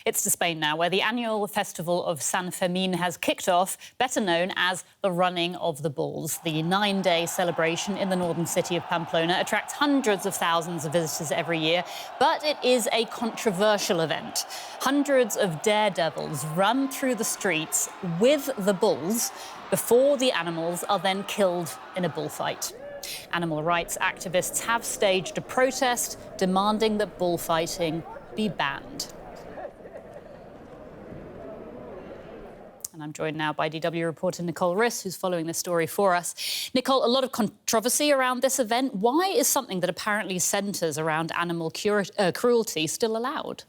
It's to Spain now, where the annual festival of San Fermín has kicked off, better known as the Running of the Bulls. The 9-day celebration in the northern city of Pamplona attracts hundreds of thousands of visitors every year, but it is a controversial event. Hundreds of daredevils run through the streets with the bulls before the animals are then killed in a bullfight. Animal rights activists have staged a protest demanding that bullfighting be banned. And I'm joined now by DW reporter Nicole Riss, who's following this story for us. Nicole, a lot of controversy around this event. Why is something that apparently centres around animal cruelty still allowed?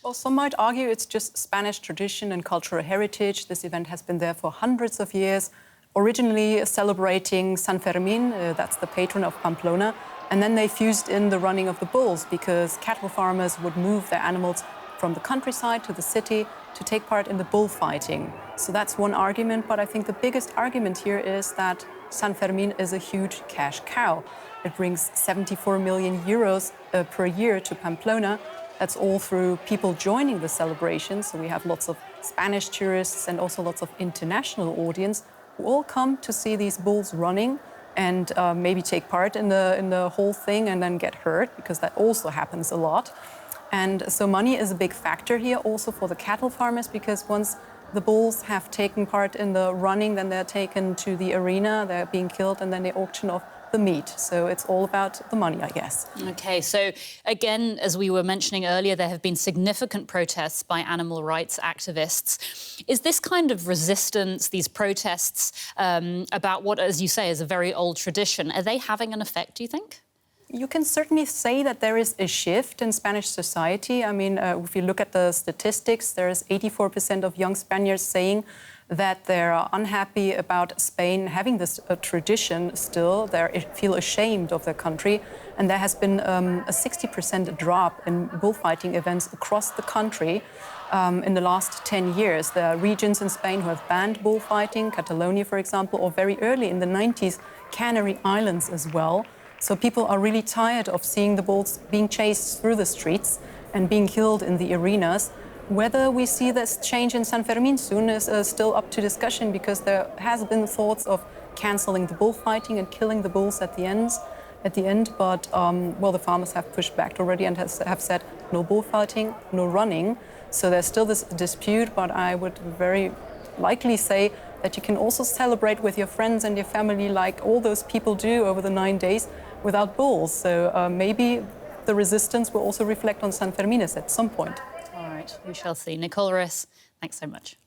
Well, some might argue it's just Spanish tradition and cultural heritage. This event has been there for hundreds of years, originally celebrating San Fermín, that's the patron of Pamplona, and then they fused in the running of the bulls because cattle farmers would move their animals from the countryside to the city to take part in the bullfighting. So that's one argument, but I think the biggest argument here is that San Fermín is a huge cash cow. It brings 74 million euros per year to Pamplona. That's all through people joining the celebration. So we have lots of Spanish tourists and also lots of international audience who all come to see these bulls running and maybe take part in the whole thing and then get hurt, because that also happens a lot. And so money is a big factor here also for the cattle farmers, because once the bulls have taken part in the running, then they're taken to the arena, they're being killed, and then they auction off the meat. So it's all about the money, I guess. OK, so again, as we were mentioning earlier, there have been significant protests by animal rights activists. Is this kind of resistance, these protests about what, as you say, is a very old tradition, are they having an effect, do you think? You can certainly say that there is a shift in Spanish society. I mean, if you look at the statistics, there is 84% of young Spaniards saying that they're unhappy about Spain having this tradition still. They feel ashamed of their country. And there has been a 60% drop in bullfighting events across the country in the last 10 years. There are regions in Spain who have banned bullfighting, Catalonia, for example, or very early in the 90s, Canary Islands as well. So people are really tired of seeing the bulls being chased through the streets and being killed in the arenas. Whether we see this change in San Fermín soon is still up to discussion, because there has been thoughts of cancelling the bullfighting and killing the bulls at the end. But, well, the farmers have pushed back already and have said no bullfighting, no running. So there's still this dispute, but I would very likely say that you can also celebrate with your friends and your family like all those people do over the 9 days without bulls. So maybe the resistance will also reflect on San Fermín at some point. All right, we shall see. Nicole Riss, thanks so much.